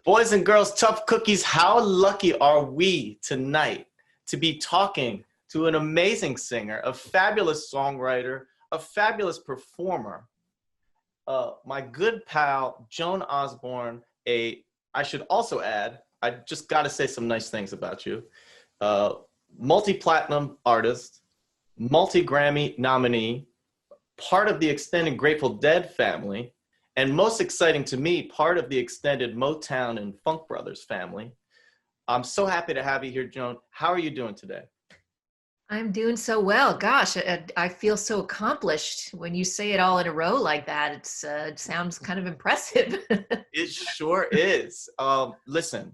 Boys and girls, tough cookies, how lucky are we tonight to be talking to an amazing singer, a fabulous songwriter, a fabulous performer, my good pal, Joan Osborne, I should also add, I just got to say some nice things about you, uh, multi-platinum artist, multi-Grammy nominee, part of the extended Grateful Dead family, and most exciting to me, part of the extended Motown and Funk Brothers family. I'm so happy to have you here, Joan. How are you doing today? I'm doing so well. Gosh, I feel so accomplished when you say it all in a row like that. It sounds kind of impressive. It sure is. Listen,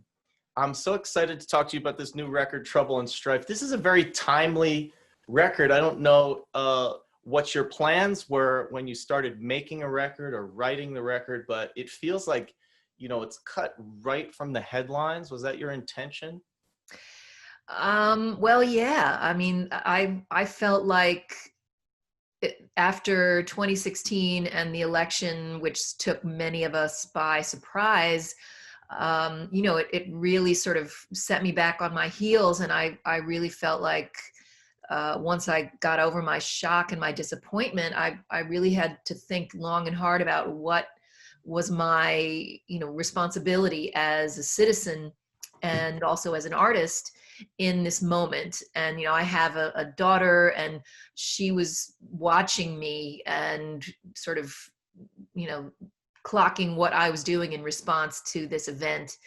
I'm so excited to talk to you about this new record, Trouble and Strife. This is a very timely record. I don't know what your plans were when you started making a record or writing the record, but it feels like, it's cut right from the headlines. Was that your intention? Well, yeah. I mean, I felt like after 2016 and the election, which took many of us by surprise, it really sort of set me back on my heels, and I really felt like once I got over my shock and my disappointment, I really had to think long and hard about what was my, responsibility as a citizen and also as an artist in this moment. And, I have a daughter, and she was watching me and sort of, you know, clocking what I was doing in response to this event.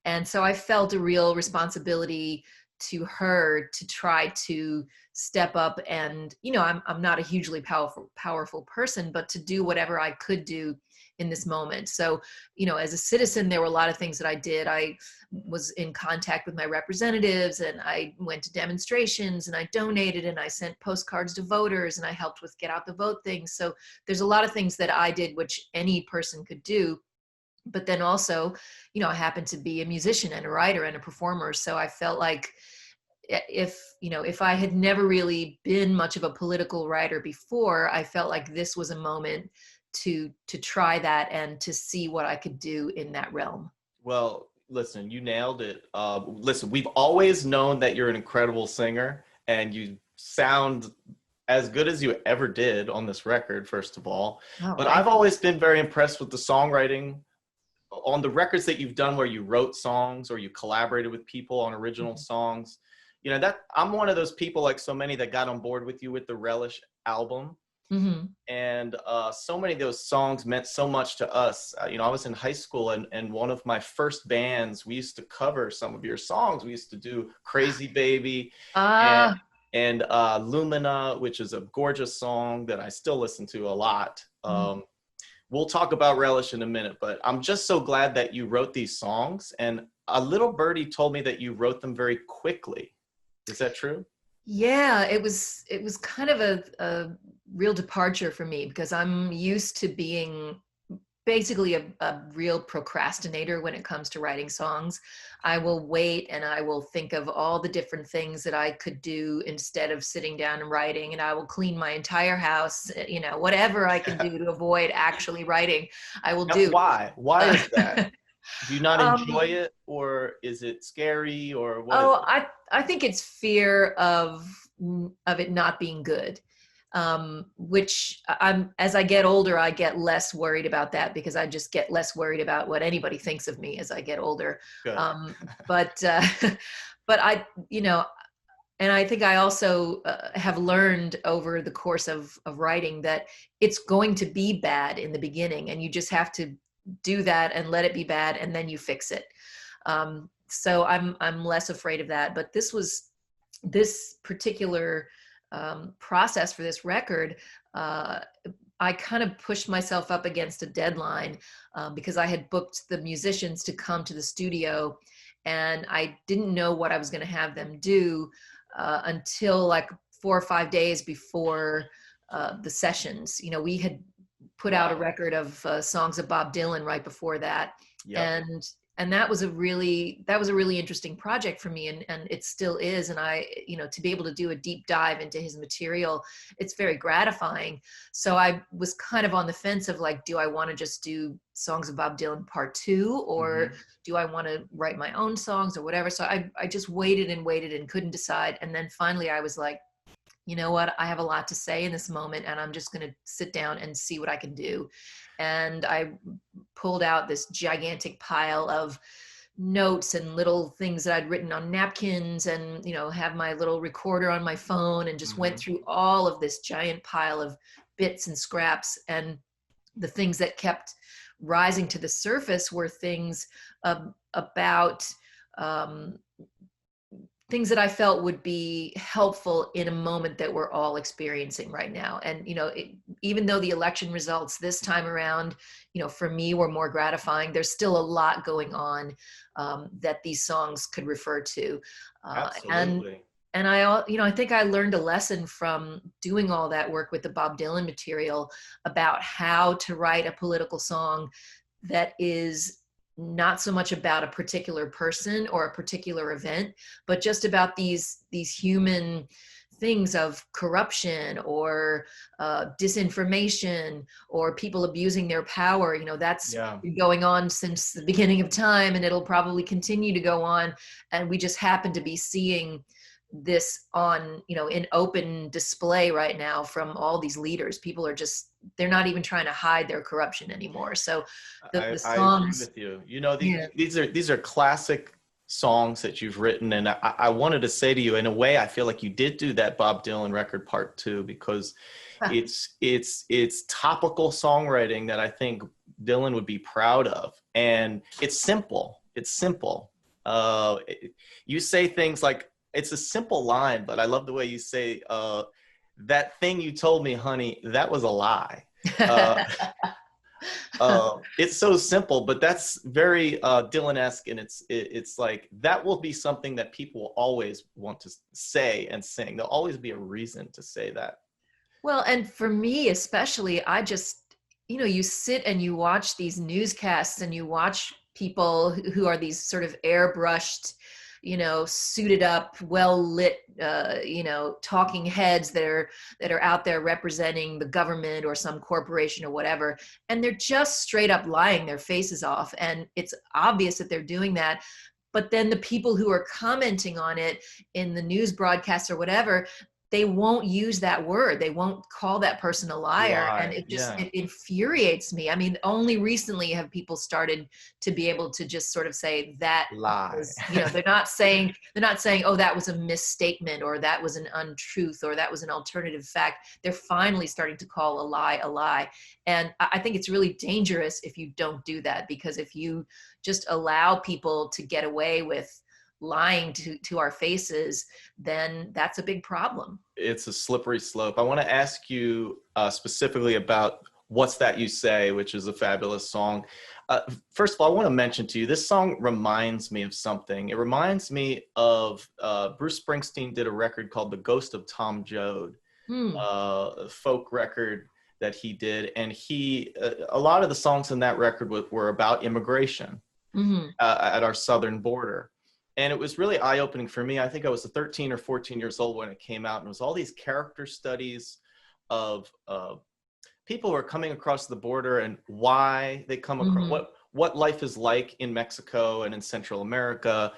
And so I felt a real responsibility to her to try to step up and, I'm not a hugely powerful person, but to do whatever I could do in this moment. So, as a citizen, there were a lot of things that I did. I was in contact with my representatives, and I went to demonstrations, and I donated, and I sent postcards to voters, and I helped with get out the vote things. So there's a lot of things that I did, which any person could do. But then also, I happen to be a musician and a writer and a performer. So I felt like if I had never really been much of a political writer before, I felt like this was a moment to try that and to see what I could do in that realm. Well, listen, you nailed it. Listen, we've always known that you're an incredible singer, and you sound as good as you ever did on this record, first of all. Oh, But thank I've you. always been very impressed with the songwriting on the records that you've done where you wrote songs or you collaborated with people on original songs. That I'm one of those people, like so many, that got on board with you with the Relish album. Mm-hmm. And so many of those songs meant so much to us. I was in high school, and one of my first bands, we used to cover some of your songs. We used to do Crazy Baby and, Ah, and Lumina, which is a gorgeous song that I still listen to a lot. We'll talk about Relish in a minute, but I'm just so glad that you wrote these songs. And a little birdie told me that you wrote them very quickly. Is that true? yeah, it was kind of a real departure for me because I'm used to being basically a real procrastinator when it comes to writing songs. I will wait and I will think of all the different things that I could do instead of sitting down and writing, and I will clean my entire house, whatever I can do to avoid actually writing, I will Now, do. why? Why Uh, is that? Do you not enjoy um, it, or is it scary, or what is oh, it? I think it's fear of it not being good. Which I'm, as I get older, I get less worried about that because I just get less worried about what anybody thinks of me as I get older. Good. But but and I think I also have learned over the course of writing that it's going to be bad in the beginning, and you just have to do that and let it be bad, and then you fix it. So I'm less afraid of that. But this particular process for this record. Uh, I kind of pushed myself up against a deadline because I had booked the musicians to come to the studio, and I didn't know what I was going to have them do until like 4 or 5 days before the sessions. We had put out a Wow. record of songs of Bob Dylan right before that. Yep. And And that was a really interesting project for me, and it still is. And I, to be able to do a deep dive into his material, it's very gratifying. So I was kind of on the fence of like, do I want to just do Songs of Bob Dylan Part 2, or do I want to write my own songs or whatever? So I just waited and couldn't decide. And then finally I was like, you know what, I have a lot to say in this moment, and I'm just going to sit down and see what I can do. And I pulled out this gigantic pile of notes and little things that I'd written on napkins, and, have my little recorder on my phone, and just went through all of this giant pile of bits and scraps. And the things that kept rising to the surface were things about things that I felt would be helpful in a moment that we're all experiencing right now. And, even though the election results this time around, for me were more gratifying, there's still a lot going on that these songs could refer to. Absolutely. And I think I learned a lesson from doing all that work with the Bob Dylan material about how to write a political song that is not so much about a particular person or a particular event, but just about these human things of corruption or disinformation or people abusing their power. That's been going on since the beginning of time, and it'll probably continue to go on. And we just happen to be seeing this on, in open display right now from all these leaders. People are just, they're not even trying to hide their corruption anymore. So the songs, I agree with you. These are classic songs that you've written. And I wanted to say to you, in a way, I feel like you did do that Bob Dylan record Part 2, because it's topical songwriting that I think Dylan would be proud of. And it's simple. You say things like, it's a simple line, but I love the way you say, that thing you told me, honey, that was a lie. It's so simple, but that's very Dylan-esque, and it's like, that will be something that people will always want to say and sing. There'll always be a reason to say that. Well, and for me especially, I just, you sit and you watch these newscasts, and you watch people who are these sort of airbrushed, suited up, well lit, talking heads that are out there representing the government or some corporation or whatever. And they're just straight up lying their faces off. And it's obvious that they're doing that. But then the people who are commenting on it in the news broadcast or whatever, they won't use that word. They won't call that person a liar. And it just, it infuriates me. I mean, only recently have people started to be able to just sort of say that lie. They're not saying, oh, that was a misstatement, or that was an untruth, or that was an alternative fact. They're finally starting to call a lie. And I think it's really dangerous if you don't do that, because if you just allow people to get away with lying to our faces, then that's a big problem. It's a slippery slope. I want to ask you specifically about What's That You Say, which is a fabulous song. First of all, I want to mention to you, this song reminds me of something. It reminds me of Bruce Springsteen did a record called The Ghost of Tom Joad, a folk record that he did. And a lot of the songs in that record were about immigration at our southern border. And it was really eye-opening for me. I think I was 13 or 14 years old when it came out, and it was all these character studies of people who are coming across the border and why they come across, what life is like in Mexico and in Central America,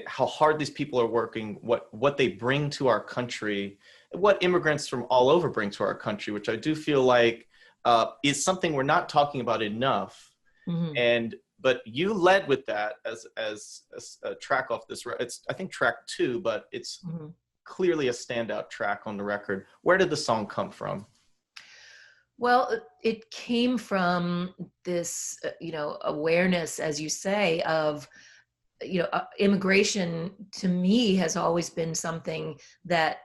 how hard these people are working, what they bring to our country, what immigrants from all over bring to our country, which I do feel like is something we're not talking about enough. But you led with that as a track off this. It's, I think, track 2, but it's clearly a standout track on the record. Where did the song come from? Well, it came from this, awareness, as you say, of, immigration to me has always been something that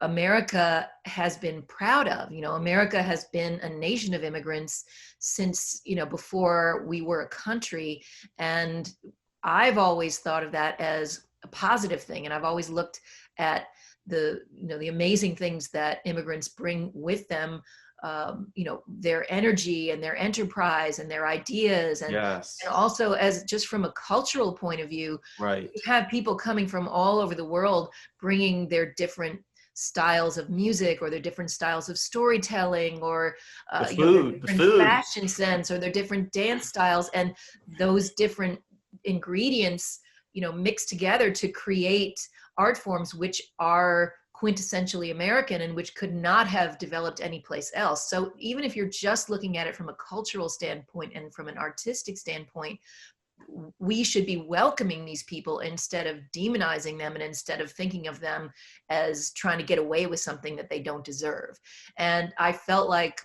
America has been proud of. America has been a nation of immigrants since, before we were a country. And I've always thought of that as a positive thing. And I've always looked at the amazing things that immigrants bring with them, you know, their energy and their enterprise and their ideas. Yes. And also, as just from a cultural point of view, Right. you have people coming from all over the world bringing their different styles of music or their different styles of storytelling, or The you know, their food, the different food. fashion sense or their different dance styles, and those different ingredients, you know, mixed together to create art forms which are quintessentially American and which could not have developed anyplace else. So even if you're just looking at it from a cultural standpoint and from an artistic standpoint, we should be welcoming these people instead of demonizing them, and instead of thinking of them as trying to get away with something that they don't deserve. And I felt like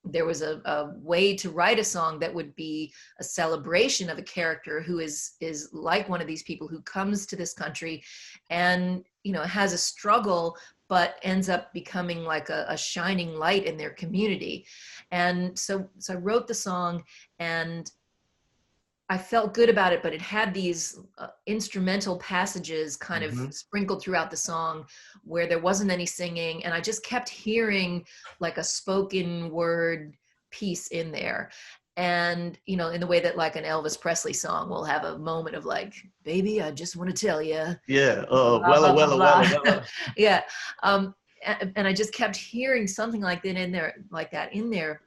there was a way to write a song that would be a celebration of a character who is like one of these people who comes to this country and, you know, has a struggle but ends up becoming like a shining light in their community. And so I wrote the song, and I felt good about it, but it had these instrumental passages kind of Mm-hmm. sprinkled throughout the song where there wasn't any singing. And I just kept hearing like a spoken word piece in there. And, you know, in the way that like an Elvis Presley song will have a moment of like, baby, I just want to tell you, Yeah. blah, Wella, blah, blah, Wella, Wella, blah. Wella. Yeah. And I just kept hearing something like that in there,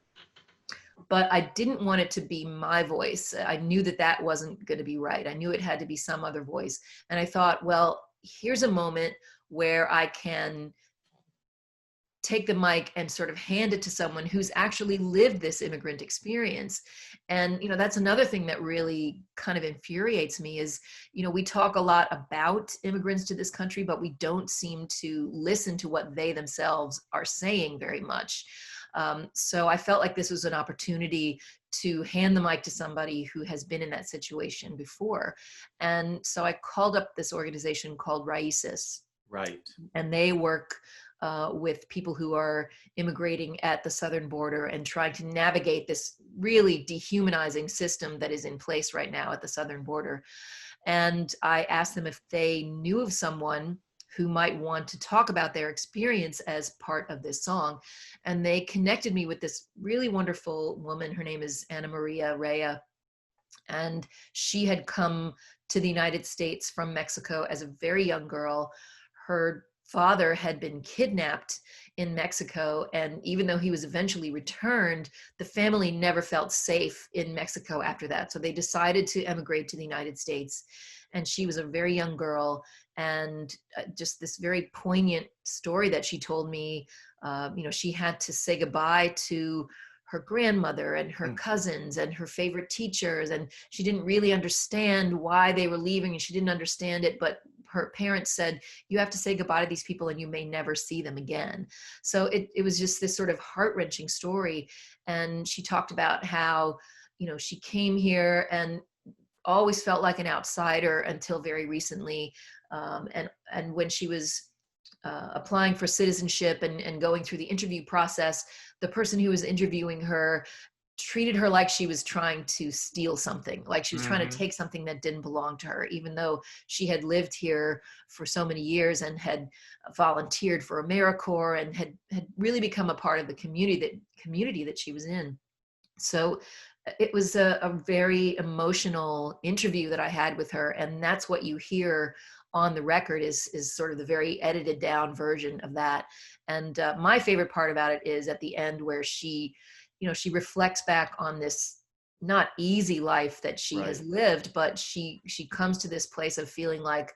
but I didn't want it to be my voice. I knew that that wasn't going to be right. I knew it had to be some other voice. And I thought, well, here's a moment where I can take the mic and sort of hand it to someone who's actually lived this immigrant experience. And, you know, that's another thing that really kind of infuriates me is, you know, we talk a lot about immigrants to this country, but we don't seem to listen to what they themselves are saying very much. So I felt like this was an opportunity to hand the mic to somebody who has been in that situation before. And so I called up this organization called Raices, Right. and they work with people who are immigrating at the southern border and trying to navigate this really dehumanizing system that is in place right now at the southern border. And I asked them if they knew of someone who might want to talk about their experience as part of this song. And they connected me with this really wonderful woman. Her name is Anna Maria Rea. And she had come to the United States from Mexico as a very young girl. Her father had been kidnapped in Mexico, and even though he was eventually returned, the family never felt safe in Mexico after that. So they decided to emigrate to the United States. And she was a very young girl, and just this very poignant story that she told me. You know, she had to say goodbye to her grandmother and her cousins and her favorite teachers, and she didn't really understand why they were leaving, and she didn't understand it, but her parents said, you have to say goodbye to these people and you may never see them again. So it was just this sort of heart-wrenching story. And she talked about how, you know, she came here and always felt like an outsider until very recently. And when she was applying for citizenship and going through the interview process, the person who was interviewing her treated her like she was trying to steal something, like she was trying to take something that didn't belong to her, even though she had lived here for so many years and had volunteered for AmeriCorps and had really become a part of the community that she was in. So it was a very emotional interview that I had with her, and that's what you hear on the record is sort of the very edited down version of that. And my favorite part about it is at the end where she, you know, she reflects back on this not easy life that she has lived, but she comes to this place of feeling like,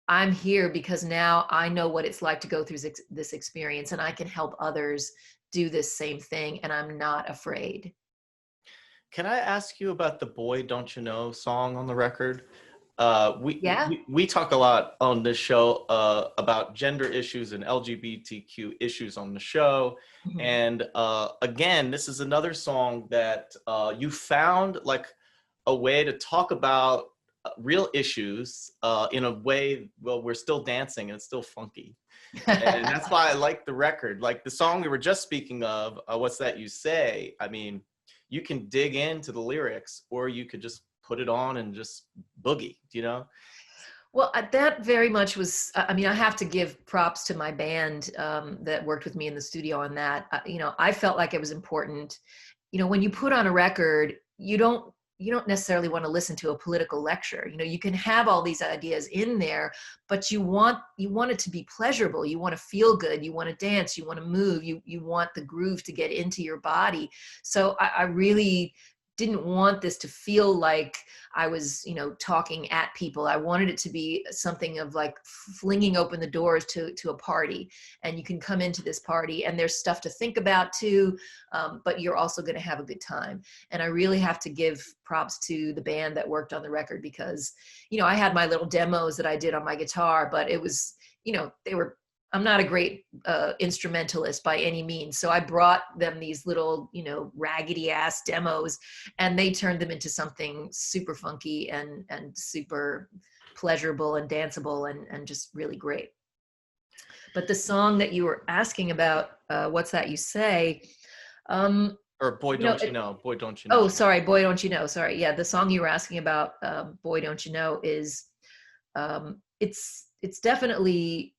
I'm here because now I know what it's like to go through this experience, and I can help others do this same thing, and I'm not afraid. Can I ask you about the "Boy Don't You Know" song on the record? Yeah. We talk a lot on this show about gender issues and LGBTQ issues on the show. Mhm. And again, this is another song that you found like a way to talk about real issues in a way, well, we're still dancing and it's still funky. And that's why I like the record. Like the song we were just speaking of, What's That You Say? I mean, you can dig into the lyrics or you could just put it on and just boogie, you know? Well, that very much was, I mean, I have to give props to my band that worked with me in the studio on that. You know, I felt like it was important. You know, when you put on a record, you don't necessarily want to listen to a political lecture. You know, you can have all these ideas in there, but you want it to be pleasurable. You want to feel good. You want to dance. You want to move. You want the groove to get into your body. So I really didn't want this to feel like I was, you know, talking at people. I wanted it to be something of like flinging open the doors to a party, and you can come into this party and there's stuff to think about too, but you're also going to have a good time. And I really have to give props to the band that worked on the record because, you know, I had my little demos that I did on my guitar, but it was, you know, I'm not a great instrumentalist by any means. So I brought them these little, you know, raggedy ass demos, and they turned them into something super funky and super pleasurable and danceable and just really great. But the song that you were asking about, What's That You Say? Or Boy You know, Don't You Know, Boy Don't You oh, Know. sorry, Boy Don't You Know. Sorry. Yeah, the song you were asking about, Boy Don't You Know, is it's definitely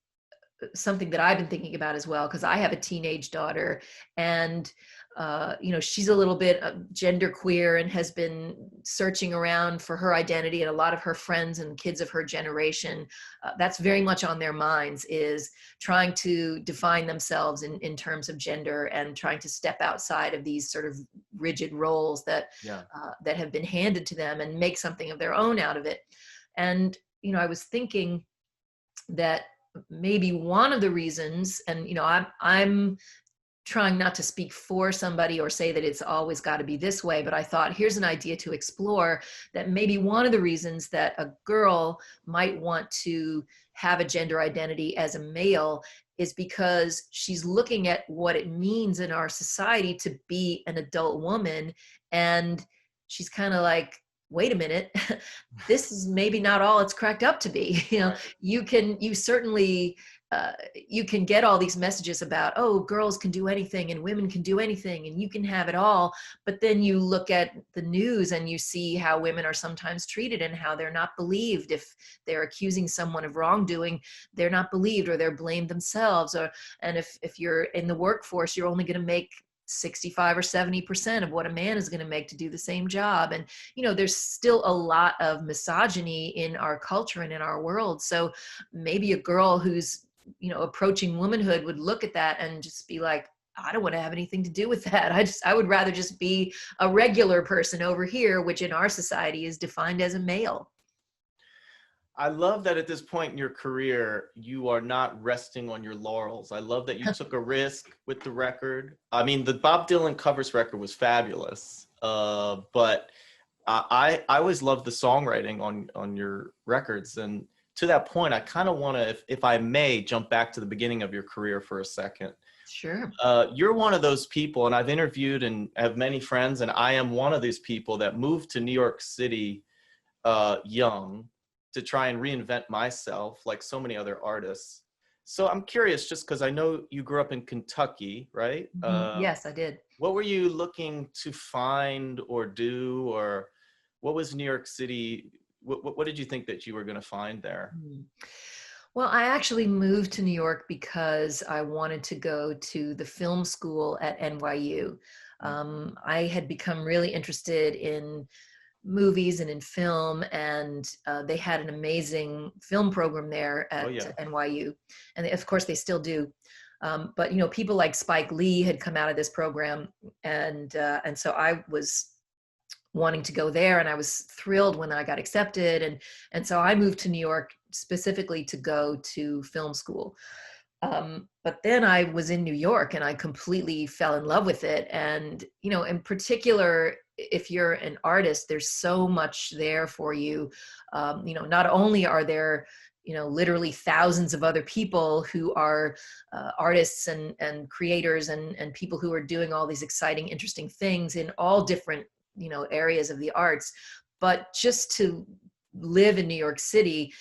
something that I've been thinking about as well, because I have a teenage daughter, and you know, she's a little bit gender queer and has been searching around for her identity, and a lot of her friends and kids of her generation, that's very much on their minds, is trying to define themselves in terms of gender and trying to step outside of these sort of rigid roles Yeah. that have been handed to them and make something of their own out of it. And you know, I was thinking that maybe one of the reasons, and you know, I'm trying not to speak for somebody or say that it's always got to be this way, but I thought here's an idea to explore, that maybe one of the reasons that a girl might want to have a gender identity as a male is because she's looking at what it means in our society to be an adult woman, and she's kind of like, wait a minute, this is maybe not all it's cracked up to be. You know, Right. you certainly, you can get all these messages about, oh, girls can do anything and women can do anything and you can have it all. But then you look at the news and you see how women are sometimes treated and how they're not believed. If they're accusing someone of wrongdoing, they're not believed, or they're blamed themselves. And if you're in the workforce, you're only going to make 65 or 70% of what a man is going to make to do the same job. And, you know, there's still a lot of misogyny in our culture and in our world. So maybe a girl who's, you know, approaching womanhood would look at that and just be like, I don't want to have anything to do with that. I would rather just be a regular person over here, which in our society is defined as a male. I love that at this point in your career, you are not resting on your laurels. I love that you took a risk with the record. I mean, the Bob Dylan covers record was fabulous, but I always loved the songwriting on your records. And to that point, I kind of want to, if I may, jump back to the beginning of your career for a second. Sure. You're one of those people, and I've interviewed and have many friends, and I am one of these people that moved to New York City young to try and reinvent myself like so many other artists. So I'm curious, just because I know you grew up in Kentucky, right? Yes, I did. What were you looking to find or do, or what was New York City? What did you think that you were going to find there? Mm. Well, I actually moved to New York because I wanted to go to the film school at NYU. I had become really interested in movies and in film, and they had an amazing film program there Oh at yeah. NYU, and of course they still do. But you know, people like Spike Lee had come out of this program, and so I was wanting to go there, and I was thrilled when I got accepted, and so I moved to New York specifically to go to film school. But then I was in New York and I completely fell in love with it. And, you know, in particular, if you're an artist, there's so much there for you. You know, not only are there, you know, literally thousands of other people who are artists and creators and people who are doing all these exciting, interesting things in all different, you know, areas of the arts, but just to live in New York City,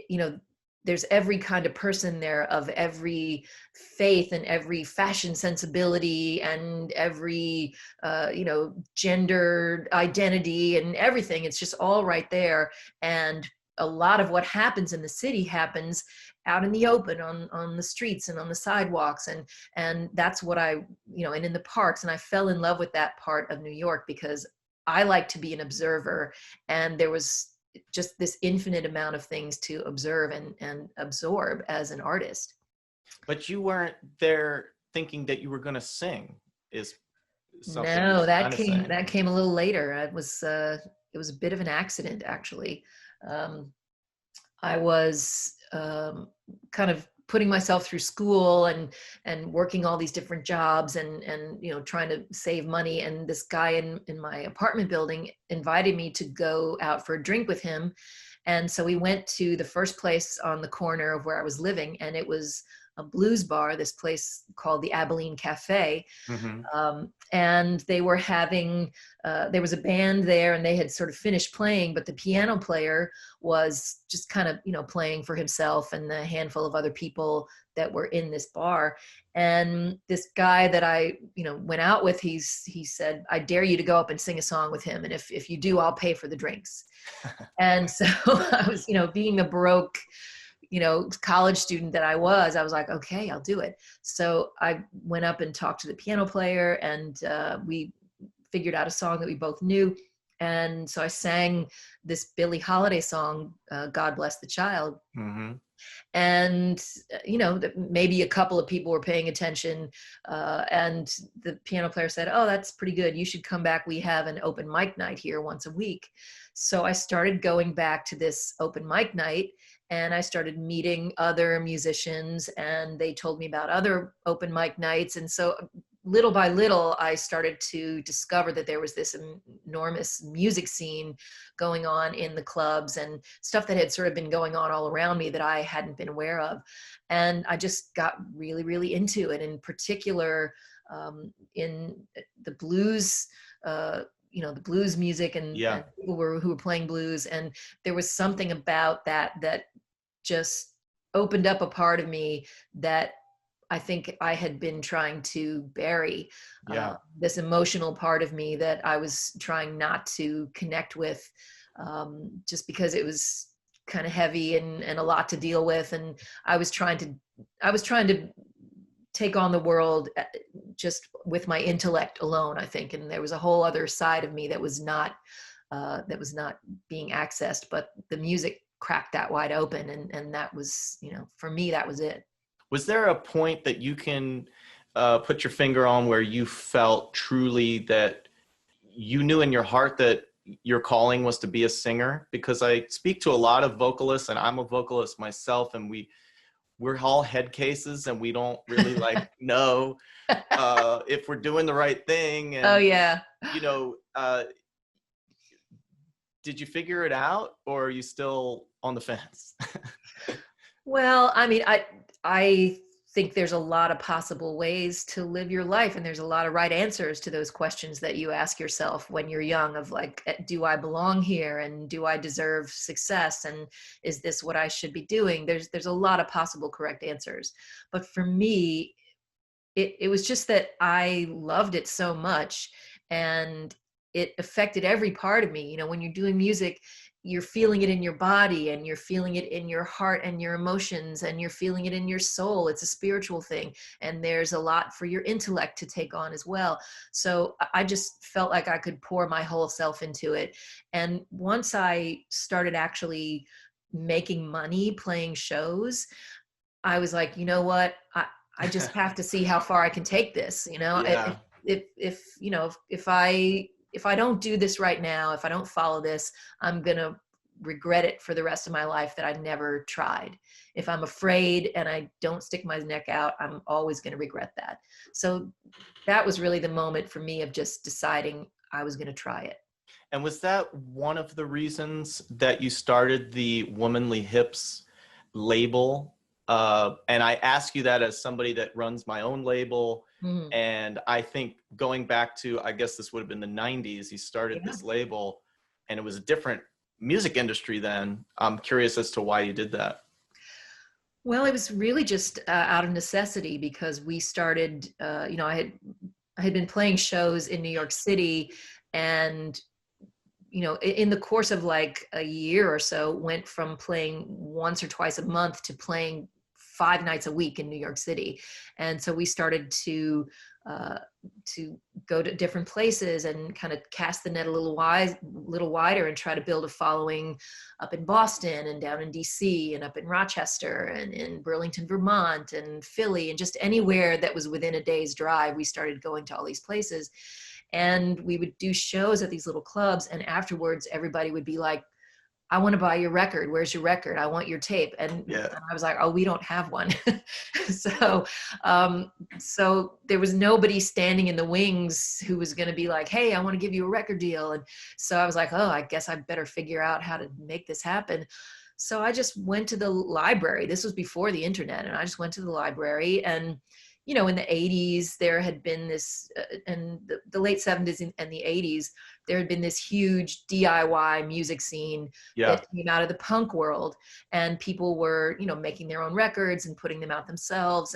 you know, there's every kind of person there, of every faith and every fashion sensibility and every, you know, gender identity and everything. It's just all right there. And a lot of what happens in the city happens out in the open, on the streets and on the sidewalks. And that's what I, and in the parks. And I fell in love with that part of New York because I like to be an observer. And there was just this infinite amount of things to observe and absorb as an artist. But you weren't there thinking that you were going to sing, is something No, you're that kind of saying. came a little later. It was a bit of an accident, actually. I was kind of putting myself through school and working all these different jobs and trying to save money. And this guy in my apartment building invited me to go out for a drink with him. And so we went to the first place on the corner of where I was living, and it was a blues bar, this place called the Abilene Cafe. Mm-hmm. And they were having, there was a band there and they had sort of finished playing, but the piano player was just kind of, playing for himself and the handful of other people that were in this bar. And this guy that I, went out with, he said, "I dare you to go up and sing a song with him. And if you do, I'll pay for the drinks." And so I was, being a broke, college student that I was like, okay, I'll do it. So I went up and talked to the piano player, and we figured out a song that we both knew. And so I sang this Billie Holiday song, "God Bless the Child." Mm-hmm. And, maybe a couple of people were paying attention. And the piano player said, "Oh, that's pretty good. You should come back. We have an open mic night here once a week." So I started going back to this open mic night, and I started meeting other musicians, and they told me about other open mic nights. And so little by little, I started to discover that there was this enormous music scene going on in the clubs and stuff that had sort of been going on all around me that I hadn't been aware of. And I just got really, really into it. In particular, in the blues, the blues music and people who were playing blues. And there was something about that just opened up a part of me that I think I had been trying to bury, this emotional part of me that I was trying not to connect with, just because it was kind of heavy and a lot to deal with. And I was trying to take on the world just with my intellect alone, I think. And there was a whole other side of me that was not being accessed, but the music cracked that wide open. And that was, for me, that was it. Was there a point that you can put your finger on where you felt truly that you knew in your heart that your calling was to be a singer? Because I speak to a lot of vocalists, and I'm a vocalist myself, and we're all head cases, and we don't really know if we're doing the right thing. And, oh yeah. Did you figure it out, or are you still on the fence? Well, I mean, I think there's a lot of possible ways to live your life, and there's a lot of right answers to those questions that you ask yourself when you're young, of do I belong here, and do I deserve success, and is this what I should be doing? There's a lot of possible correct answers. But for me, it was just that I loved it so much, and it affected every part of me. When you're doing music, you're feeling it in your body, and you're feeling it in your heart and your emotions, and you're feeling it in your soul. It's a spiritual thing. And there's a lot for your intellect to take on as well. So I just felt like I could pour my whole self into it. And once I started actually making money playing shows, I was like, you know what? I just have to see how far I can take this. Yeah. If I don't do this right now, if I don't follow this, I'm going to regret it for the rest of my life that I never tried. If I'm afraid and I don't stick my neck out, I'm always going to regret that. So that was really the moment for me of just deciding I was going to try it. And was that one of the reasons that you started the Womanly Hips label? And I ask you that as somebody that runs my own label. Mm-hmm. And I think going back to, I guess this would have been the 90s, you started this label, and it was a different music industry then. I'm curious as to why you did that. Well, it was really just out of necessity, because we started, I had been playing shows in New York City, and in the course of like a year or so, went from playing once or twice a month to playing 5 nights a week in New York City. And so we started to go to different places and kind of cast the net a little wider and try to build a following up in Boston and down in DC and up in Rochester and in Burlington, Vermont and Philly, and just anywhere that was within a day's drive. We started going to all these places, and we would do shows at these little clubs. And afterwards, everybody would be like, I want to buy your record. Where's your record? I want your tape. And I was like, oh, we don't have one. So there was nobody standing in the wings who was going to be like, hey, I want to give you a record deal. And so I was like, oh, I guess I better figure out how to make this happen. So I just went to the library. This was before the internet. And I just went to the library, and in the 80s, there had been this, and the late 70s and the 80s, there had been this huge DIY music scene that came out of the punk world, and people were, making their own records and putting them out themselves.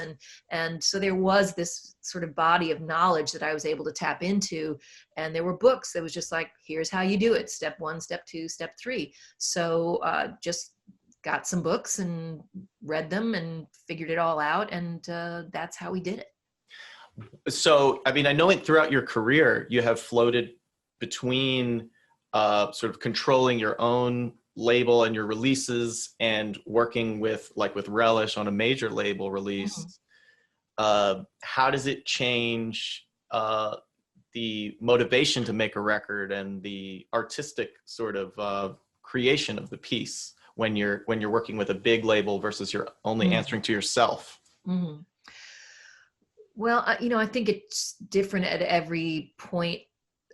And so there was this sort of body of knowledge that I was able to tap into. And there were books that was just like, here's how you do it. Step 1, step 2, step 3. So just got some books and read them and figured it all out. And that's how we did it. So, I mean, I know throughout your career, you have floated between sort of controlling your own label and your releases and working with Relish on a major label release. Mm-hmm. How does it change the motivation to make a record and the artistic sort of creation of the piece when you're working with a big label versus you're only answering to yourself? Mm-hmm. Well, I think it's different at every point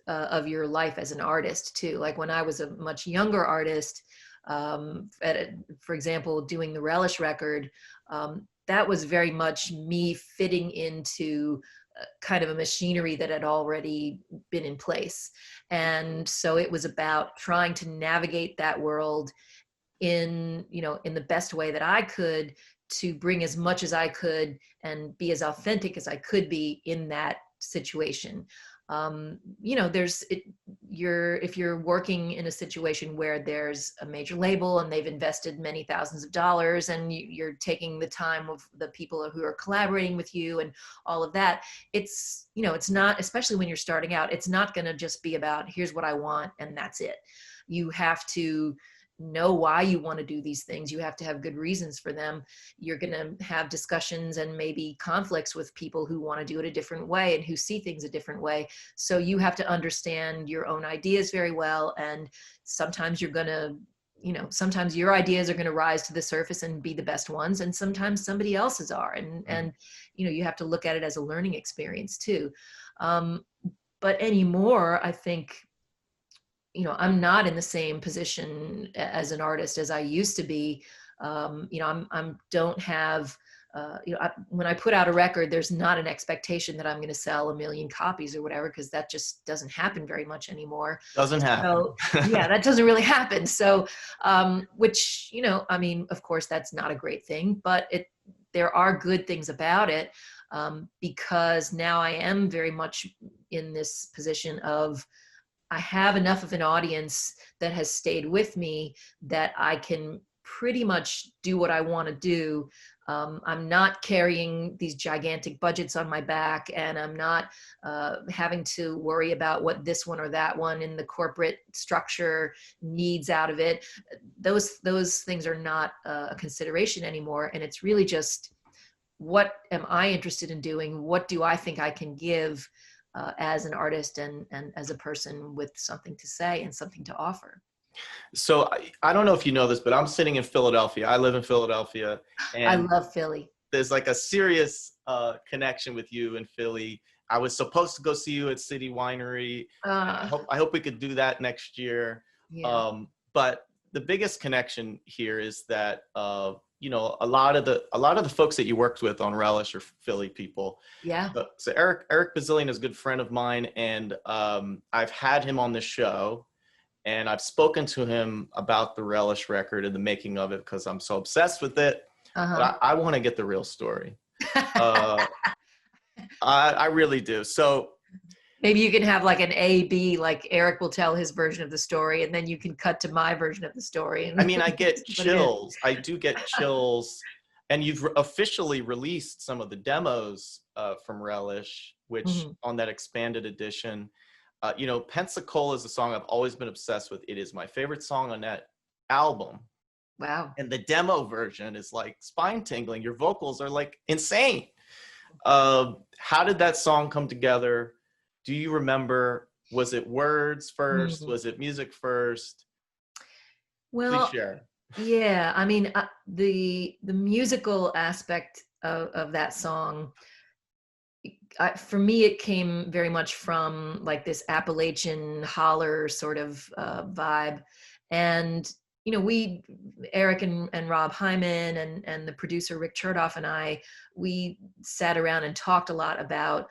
of your life as an artist too. Like when I was a much younger artist, for example, doing the Relish record, that was very much me fitting into kind of a machinery that had already been in place. And so it was about trying to navigate that world in the best way that I could, to bring as much as I could and be as authentic as I could be in that situation. If you're working in a situation where there's a major label and they've invested many thousands of dollars, and you're taking the time of the people who are collaborating with you and all of that, it's not, especially when you're starting out, it's not going to just be about, here's what I want and that's it. You have to know why you want to do these things. You have to have good reasons for them. You're going to have discussions and maybe conflicts with people who want to do it a different way and who see things a different way. So you have to understand your own ideas very well. And sometimes you're going to, sometimes your ideas are going to rise to the surface and be the best ones. And sometimes somebody else's are. And you have to look at it as a learning experience too. But anymore, I think, I'm not in the same position as an artist as I used to be. Don't have, when I put out a record, there's not an expectation that I'm going to sell 1 million copies or whatever, because that just doesn't happen very much anymore. Doesn't happen. So, yeah, that doesn't really happen. So, which, of course, that's not a great thing, but there are good things about it, because now I am very much in this position of, I have enough of an audience that has stayed with me that I can pretty much do what I want to do. I'm not carrying these gigantic budgets on my back, and I'm not having to worry about what this one or that one in the corporate structure needs out of it. Those things are not a consideration anymore. And it's really just, what am I interested in doing? What do I think I can give as an artist and as a person with something to say and something to offer? So I don't know if you know this, but I'm sitting in Philadelphia. I live in Philadelphia. And I love Philly. There's like a serious connection with you in Philly. I was supposed to go see you at City Winery. I hope we could do that next year. Yeah. But the biggest connection here is that a lot of the folks that you worked with on Relish are Philly people. Yeah. So Eric Bazillion is a good friend of mine, and I've had him on the show, and I've spoken to him about the Relish record and the making of it because I'm so obsessed with it. Uh-huh. But I want to get the real story. I really do. So Maybe you can have like an A, B, like Eric will tell his version of the story, and then you can cut to my version of the story I and mean, I get put it in. chills. I do get chills. And you've officially released some of the demos from Relish, which Mhm. on that expanded edition, you know, Pensacola is a song I've always been obsessed with. It is my favorite song on that album. Wow. And the demo version is like spine tingling. Your vocals are like insane. How did that song come together? Do you remember? Was it words first? Mhm. Was it music first? Please Well, share. yeah, I mean, the musical aspect of that song, for me, it came very much from like this Appalachian holler sort of vibe, and you know, Eric and Rob Hyman and the producer Rick Chertoff and I, we sat around and talked a lot about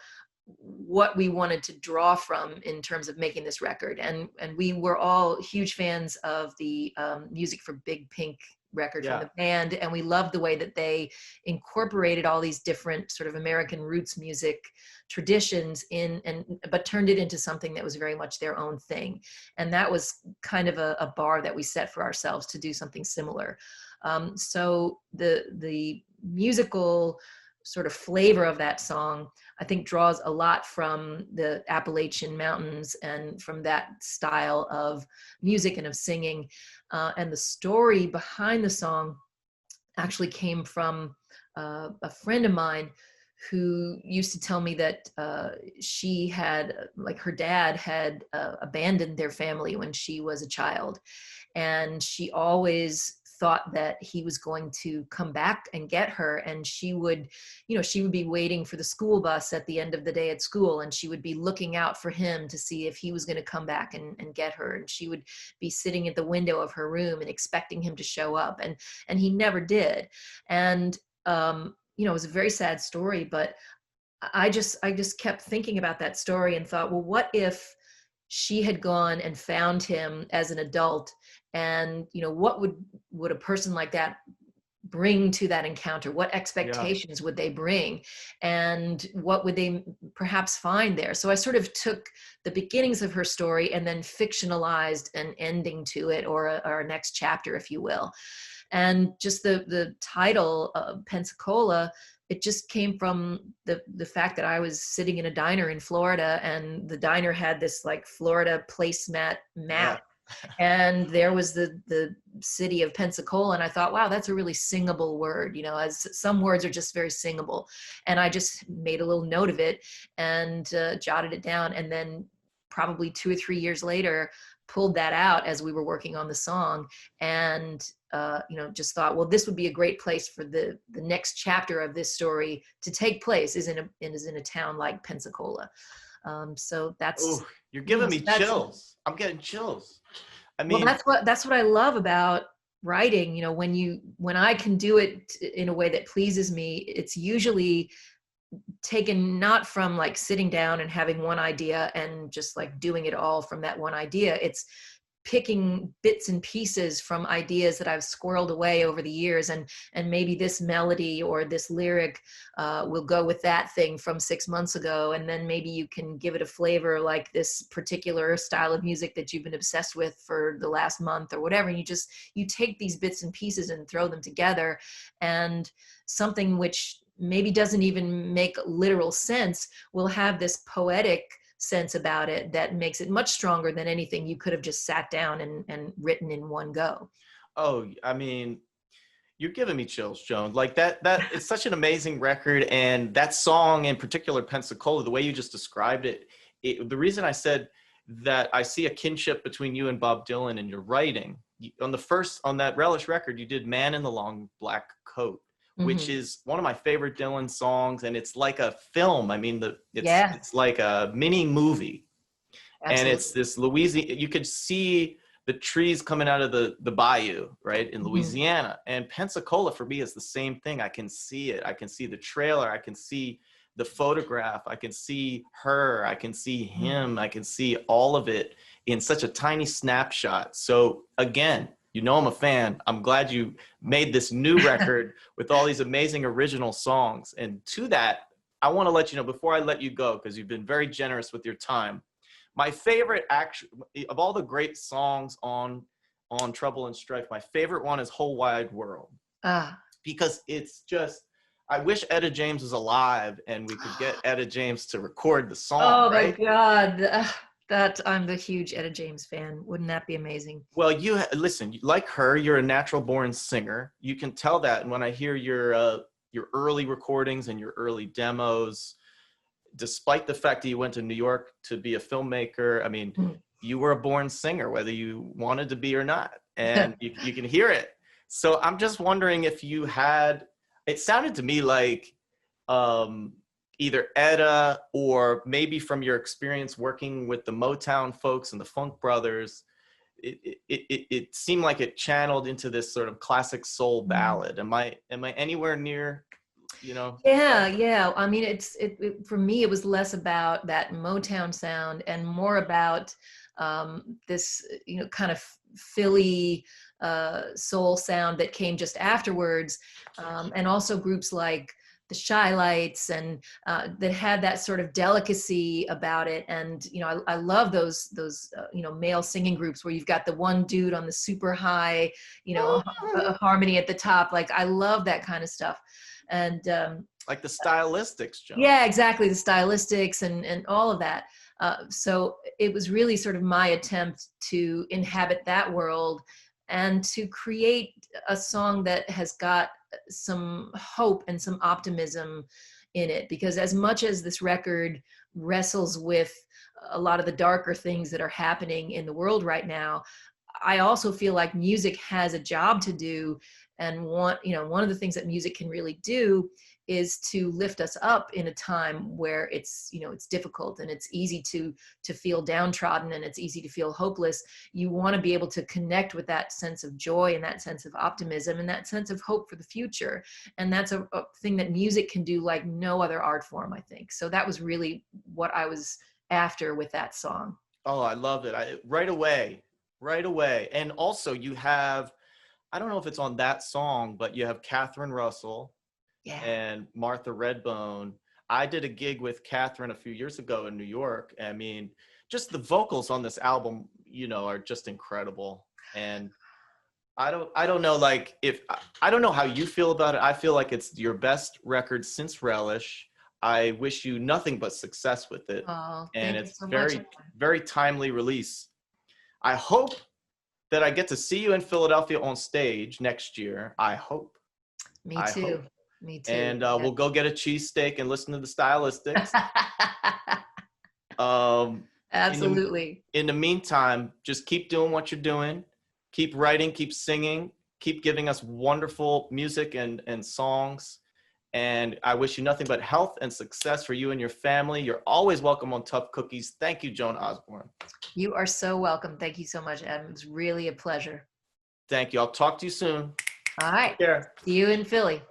what we wanted to draw from in terms of making this record, and we were all huge fans of the music for Big Pink record from Yeah. the band, and we loved the way that they incorporated all these different sort of American roots music traditions in, and but turned it into something that was very much their own thing. And that was kind of a bar that we set for ourselves to do something similar. So the musical sort of flavor of that song, I think, draws a lot from the Appalachian Mountains and from that style of music and of singing. And the story behind the song actually came from a friend of mine who used to tell me that she had, like, her dad had abandoned their family when she was a child. And she always thought that he was going to come back and get her, and she would, you know, she would be waiting for the school bus at the end of the day at school, and she would be looking out for him to see if he was going to come back and get her, and she would be sitting at the window of her room and expecting him to show up, and he never did. And you know, it was a very sad story, but I just kept thinking about that story and thought, well, what if she had gone and found him as an adult, and you know, what would a person like that bring to that encounter? What Yeah. expectations would they bring, and what would they perhaps find there? So I sort of took the beginnings of her story and then fictionalized an ending to it, or a next chapter, if you will. And just the title, Pensacola, it just came from the fact that I was sitting in a diner in Florida, and the diner had this like Florida placemat Yeah. map, and there was the city of Pensacola, and I thought, wow, that's a really singable word, you know, as some words are just very singable. And I just made a little note of it and jotted it down, and then probably 2 or 3 years later pulled that out as we were working on the song, and you know, just thought, well, this would be a great place for the next chapter of this story to take place, is in a town like Pensacola. So Oh, that's, you're yeah, giving me so that's, chills. I'm getting chills. I well, mean, that's what I love about writing. You know, when I can do it in a way that pleases me, it's usually taken not from like sitting down and having one idea and just like doing it all from that one idea. It's picking bits and pieces from ideas that I've squirreled away over the years, and maybe this melody or this lyric will go with that thing from 6 months ago, and then maybe you can give it a flavor like this particular style of music that you've been obsessed with for the last month or whatever. And you take these bits and pieces and throw them together, and something which maybe doesn't even make literal sense will have this poetic sense about it that makes it much stronger than anything you could have just sat down and written in one go. oh, I mean, you're giving me chills, Joan. Like that it's such an amazing record. And that song in particular, Pensacola, the way you just described it, the reason I said that I see a kinship between you and Bob Dylan in your writing, on that Relish record, you did Man in the Long Black Coat, which Mm-hmm. is one of my favorite Dylan songs. And it's like a film. I mean, Yeah, it's like a mini movie. And it's absolutely. this Louisiana, you could see the trees coming out of the bayou, right, in Mm-hmm. Louisiana. And Pensacola for me is the same thing. I can see it. I can see the trailer. I can see the photograph. I can see her. I can see him. I can see all of it in such a tiny snapshot. So again, you know I'm a fan. I'm glad you made this new record with all these amazing original songs. And to that, I want to let you know before I let you go, because you've been very generous with your time. My favorite of all the great songs on Trouble and Strife, my favorite one is Whole Wide World. Ah. Because it's just, I wish Etta James was alive and we could get Etta James to record the song. Oh right? my God. That I'm the huge Etta James fan. Wouldn't that be amazing? Well, listen, like her, you're a natural born singer. You can tell that when I hear your early recordings and your early demos, despite the fact that you went to New York to be a filmmaker. I mean, you were a born singer, whether you wanted to be or not, and you can hear it. So I'm just wondering if you had, it sounded to me like either Etta or maybe from your experience working with the Motown folks and the Funk Brothers, it seemed like it channeled into this sort of classic soul ballad. Am I anywhere near, you know? Yeah. I mean, for me, it was less about that Motown sound and more about this, kind of Philly soul sound that came just afterwards, and also groups like the Shy Lights and that had that sort of delicacy about it. And I love those male singing groups where you've got the one dude on the super high harmony at the top. Like, I love that kind of stuff. And like the stylistics, Joan. Yeah, exactly, the stylistics and all of that. So it was really sort of my attempt to inhabit that world and to create a song that has got some hope and some optimism in it. Because as much as this record wrestles with a lot of the darker things that are happening in the world right now, I also feel like music has a job to do. And one of the things that music can really do is to lift us up in a time where it's difficult and it's easy to feel downtrodden and it's easy to feel hopeless. You want to be able to connect with that sense of joy and that sense of optimism and that sense of hope for the future. And that's a thing that music can do like no other art form, I think. So that was really what I was after with that song. Oh, I loved it. Right away. And also you have, I don't know if it's on that song, but you have Catherine Russell. Yeah. And Martha Redbone. I did a gig with Catherine a few years ago in New York. I mean, just the vocals on this album, are just incredible. And I don't know, like, I don't know how you feel about it. I feel like it's your best record since Relish. I wish you nothing but success with it. Oh, and it's so very, very timely release. I hope that I get to see you in Philadelphia on stage next year. I hope. Me too. Me too. And we'll go get a cheesesteak and listen to the Stylistics. Absolutely. In the meantime, just keep doing what you're doing. Keep writing, keep singing, keep giving us wonderful music and songs. And I wish you nothing but health and success for you and your family. You're always welcome on Tough Cookies. Thank you, Joan Osborne. You are so welcome. Thank you so much, Adam. It was really a pleasure. Thank you. I'll talk to you soon. All right. Take care. See you in Philly.